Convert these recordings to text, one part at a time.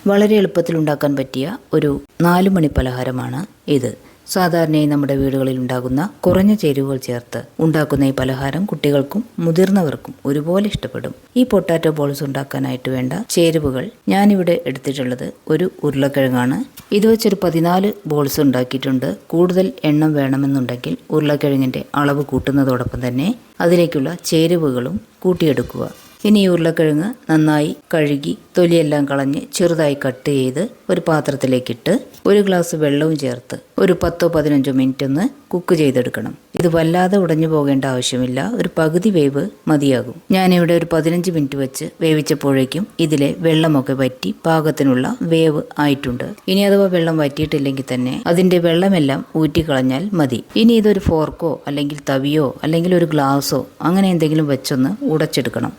വളരെ എളുപ്പത്തിൽ ഉണ്ടാക്കാൻ പറ്റിയ ഒരു 4 മണി പലഹാരമാണ് ഇത്. സാധാരണയായി നമ്മുടെ വീടുകളിൽ ഉണ്ടാകുന്ന കുറഞ്ഞ ചേരുവകൾ ചേർത്ത് ഉണ്ടാക്കുന്ന ഈ പലഹാരം കുട്ടികൾക്കും മുതിർന്നവർക്കും ഒരുപോലെ ഇഷ്ടപ്പെടും. ഈ പൊട്ടാറ്റോ ബോൾസ് ഉണ്ടാക്കാനായിട്ട് വേണ്ട ചേരുവകൾ ഞാനിവിടെ എടുത്തിട്ടുള്ളത് ഒരു ഉരുളക്കിഴങ്ങാണ്. ഇത് വെച്ചൊരു 14 ബോൾസ് ഉണ്ടാക്കിയിട്ടുണ്ട്. കൂടുതൽ എണ്ണം വേണമെന്നുണ്ടെങ്കിൽ ഉരുളക്കിഴങ്ങിൻ്റെ അളവ് കൂട്ടുന്നതോടൊപ്പം തന്നെ അതിലേക്കുള്ള ചേരുവകളും കൂട്ടിയെടുക്കുക. ഇനി ഈ ഉരുളക്കിഴങ്ങ് നന്നായി കഴുകി തൊലിയെല്ലാം കളഞ്ഞ് ചെറുതായി കട്ട് ചെയ്ത് ഒരു പാത്രത്തിലേക്കിട്ട് 1 ഗ്ലാസ് വെള്ളവും ചേർത്ത് ഒരു 10-15 മിനിറ്റ് ഒന്ന് കുക്ക് ചെയ്തെടുക്കണം. ഇത് വല്ലാതെ ഉടഞ്ഞു പോകേണ്ട ആവശ്യമില്ല, ഒരു പകുതി വേവ് മതിയാകും. ഞാനിവിടെ ഒരു 15 മിനിറ്റ് വെച്ച് വേവിച്ചപ്പോഴേക്കും ഇതിലെ വെള്ളമൊക്കെ വറ്റി പാകത്തിനുള്ള വേവ് ആയിട്ടുണ്ട്. ഇനി അഥവാ വെള്ളം വറ്റിയിട്ടില്ലെങ്കിൽ തന്നെ അതിൻ്റെ വെള്ളമെല്ലാം ഊറ്റിക്കളഞ്ഞാൽ മതി. ഇനി ഇതൊരു ഫോർക്കോ അല്ലെങ്കിൽ തവിയോ അല്ലെങ്കിൽ ഒരു ഗ്ലാസോ അങ്ങനെ എന്തെങ്കിലും വെച്ചൊന്ന് ഉടച്ചെടുക്കണം.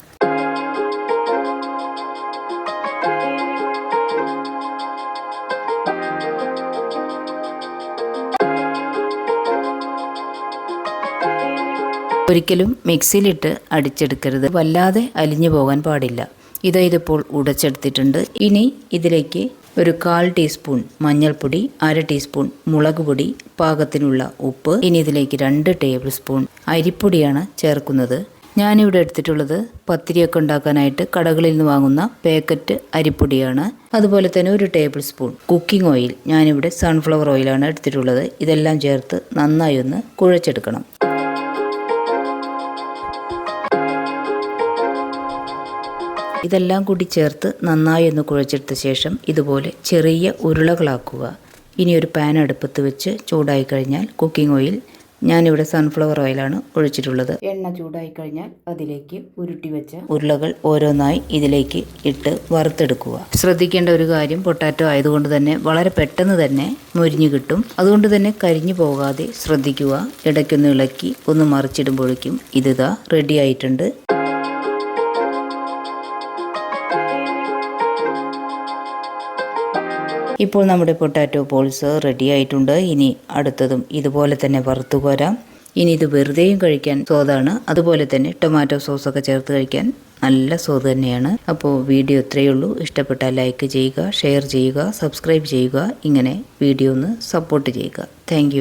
ഒരിക്കലും മിക്സിയിലിട്ട് അടിച്ചെടുക്കരുത്, വല്ലാതെ അലിഞ്ഞു പോകാൻ പാടില്ല. ഇതിപ്പോൾ ഉടച്ചെടുത്തിട്ടുണ്ട്. ഇനി ഇതിലേക്ക് ഒരു 1/4 ടീസ്പൂൺ മഞ്ഞൾപ്പൊടി, 1/2 ടീസ്പൂൺ മുളക് പൊടി, പാകത്തിനുള്ള ഉപ്പ്, ഇനി ഇതിലേക്ക് 2 ടേബിൾ സ്പൂൺ അരിപ്പൊടിയാണ് ചേർക്കുന്നത്. ഞാനിവിടെ എടുത്തിട്ടുള്ളത് പത്തിരിയൊക്കെ ഉണ്ടാക്കാനായിട്ട് കടകളിൽ നിന്ന് വാങ്ങുന്ന പാക്കറ്റ് അരിപ്പൊടിയാണ്. അതുപോലെ തന്നെ 1 ടേബിൾ സ്പൂൺ കുക്കിംഗ് ഓയിൽ, ഞാനിവിടെ സൺഫ്ലവർ ഓയിലാണ് എടുത്തിട്ടുള്ളത്. ഇതെല്ലാം ചേർത്ത് നന്നായി ഒന്ന് കുഴച്ചെടുക്കണം. ഇതെല്ലാം കൂടി ചേർത്ത് നന്നായി ഒന്ന് കുഴച്ചെടുത്ത ശേഷം ഇതുപോലെ ചെറിയ ഉരുളകളാക്കുക. ഇനി ഒരു പാൻ അടുപ്പത്ത് വെച്ച് ചൂടായി കഴിഞ്ഞാൽ കുക്കിംഗ് ഓയിൽ, ഞാനിവിടെ സൺഫ്ലവർ ഓയിലാണ് ഒഴിച്ചിട്ടുള്ളത്. എണ്ണ ചൂടായി കഴിഞ്ഞാൽ അതിലേക്ക് ഉരുട്ടി വെച്ച ഉരുളകൾ ഓരോന്നായി ഇതിലേക്ക് ഇട്ട് വറുത്തെടുക്കുക. ശ്രദ്ധിക്കേണ്ട ഒരു കാര്യം, പൊട്ടാറ്റോ ആയതുകൊണ്ട് തന്നെ വളരെ പെട്ടെന്ന് തന്നെ മൊരിഞ്ഞു കിട്ടും. അതുകൊണ്ട് തന്നെ കരിഞ്ഞു പോകാതെ ശ്രദ്ധിക്കുക. ഇടയ്ക്കൊന്ന് ഇളക്കി ഒന്ന് മറിച്ചിടുമ്പോഴേക്കും ഇതിതാ റെഡി ആയിട്ടുണ്ട്. ഇപ്പോൾ നമ്മുടെ പൊട്ടാറ്റോ ബോൾസ് റെഡി ആയിട്ടുണ്ട്. ഇനി അടുത്തതും ഇതുപോലെ തന്നെ വറുത്തു കോരാം. ഇനി ഇത് വെറുതെയും കഴിക്കാൻ സ്വാദാണ്, അതുപോലെ തന്നെ ടൊമാറ്റോ സോസൊക്കെ ചേർത്ത് കഴിക്കാൻ നല്ല സ്വാദ് തന്നെയാണ്. അപ്പോൾ വീഡിയോ ഇത്രയേ ഉള്ളൂ. ഇഷ്ടപ്പെട്ടാൽ ലൈക്ക് ചെയ്യുക, ഷെയർ ചെയ്യുക, സബ്സ്ക്രൈബ് ചെയ്യുക. ഇങ്ങനെ വീഡിയോ ഒന്ന് സപ്പോർട്ട് ചെയ്യുക. താങ്ക്